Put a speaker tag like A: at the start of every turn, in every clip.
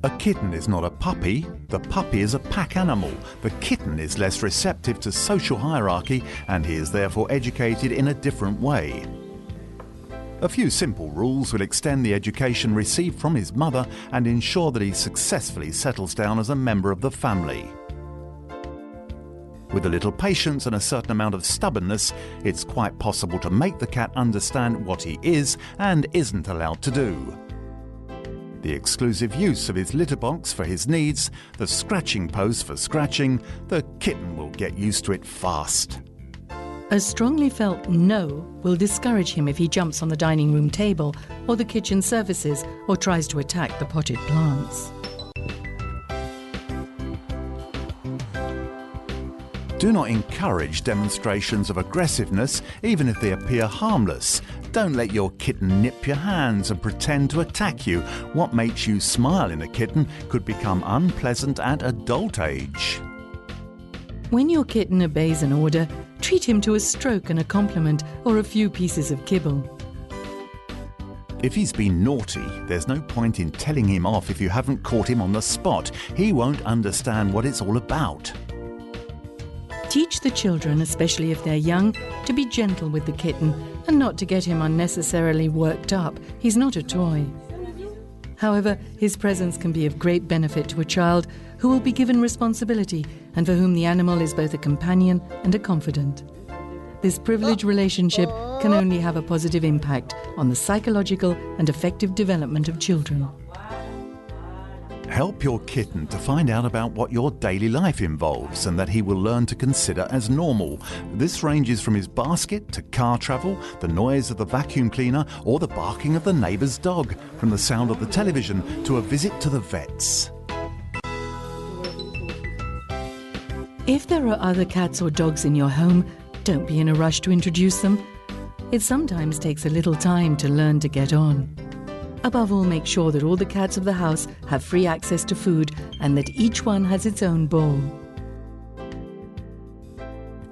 A: A kitten is not a puppy. The puppy is a pack animal. The kitten is less receptive to social hierarchy and he is therefore educated in a different way. A few simple rules will extend the education received from his mother and ensure that he successfully settles down as a member of the family. With a little patience and a certain amount of stubbornness, it's quite possible to make the cat understand what he is and isn't allowed to do. The exclusive use of his litter box for his needs, the scratching post for scratching, the kitten will get used to it fast.
B: A strongly felt no will discourage him if he jumps on the dining room table or the kitchen surfaces or tries to attack the potted plants.
A: Do not encourage demonstrations of aggressiveness, even if they appear harmless. Don't let your kitten nip your hands and pretend to attack you. What makes you smile in a kitten could become unpleasant at adult age.
B: When your kitten obeys an order, treat him to a stroke and a compliment or a few pieces of kibble.
A: If he's been naughty, there's no point in telling him off if you haven't caught him on the spot. He won't understand what it's all about.
B: Teach the children, especially if they're young, to be gentle with the kitten and not to get him unnecessarily worked up. He's not a toy. However, his presence can be of great benefit to a child who will be given responsibility and for whom the animal is both a companion and a confidant. This privileged relationship can only have a positive impact on the psychological and affective development of children.
A: Help your kitten to find out about what your daily life involves and that he will learn to consider as normal. This ranges from his basket to car travel, the noise of the vacuum cleaner or the barking of the neighbour's dog, from the sound of the television to a visit to the vets.
B: If there are other cats or dogs in your home, don't be in a rush to introduce them. It sometimes takes a little time to learn to get on. Above all, make sure that all the cats of the house have free access to food and that each one has its own bowl.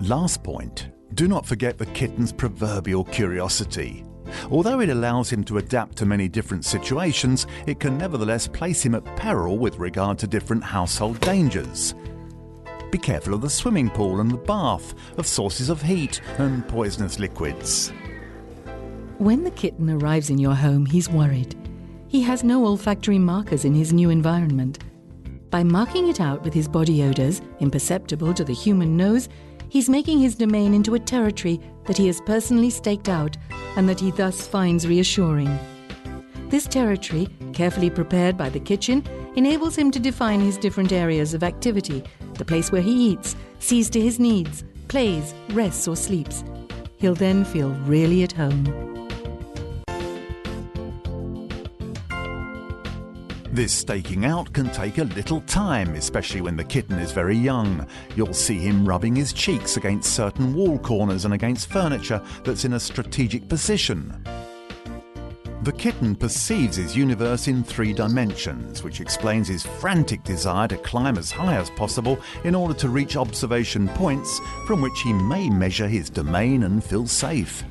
A: Last point, do not forget the kitten's proverbial curiosity. Although it allows him to adapt to many different situations, it can nevertheless place him at peril with regard to different household dangers. Be careful of the swimming pool and the bath, of sources of heat and poisonous liquids.
B: When the kitten arrives in your home, he's worried. He has no olfactory markers in his new environment. By marking it out with his body odours, imperceptible to the human nose, he's making his domain into a territory that he has personally staked out and that he thus finds reassuring. This territory, carefully prepared by the kitchen, enables him to define his different areas of activity, the place where he eats, sees to his needs, plays, rests or sleeps. He'll then feel really at home.
A: This staking out can take a little time, especially when the kitten is very young. You'll see him rubbing his cheeks against certain wall corners and against furniture that's in a strategic position. The kitten perceives his universe in 3 dimensions, which explains his frantic desire to climb as high as possible in order to reach observation points from which he may measure his domain and feel safe.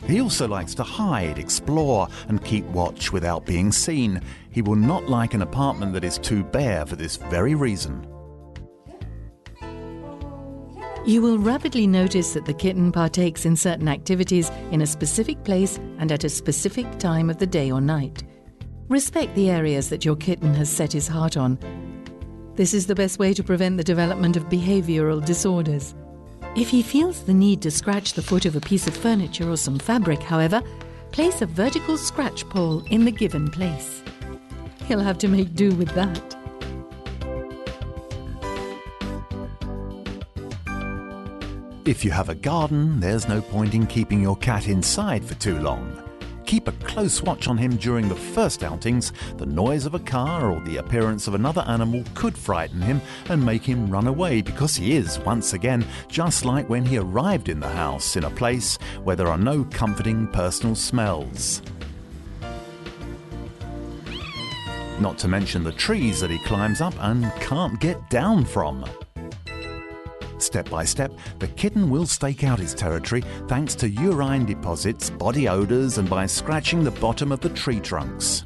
A: He also likes to hide, explore and keep watch without being seen. He will not like an apartment that is too bare for this very reason.
B: You will rapidly notice that the kitten partakes in certain activities in a specific place and at a specific time of the day or night. Respect the areas that your kitten has set his heart on. This is the best way to prevent the development of behavioral disorders. If he feels the need to scratch the foot of a piece of furniture or some fabric, however, place a vertical scratch pole in the given place. He'll have to make do with that.
A: If you have a garden, there's no point in keeping your cat inside for too long. Keep a close watch on him during the first outings. The noise of a car or the appearance of another animal could frighten him and make him run away, because he is, once again, just like when he arrived in the house, in a place where there are no comforting personal smells. Not to mention the trees that he climbs up and can't get down from. Step by step, the kitten will stake out his territory thanks to urine deposits, body odours and by scratching the bottom of the tree trunks.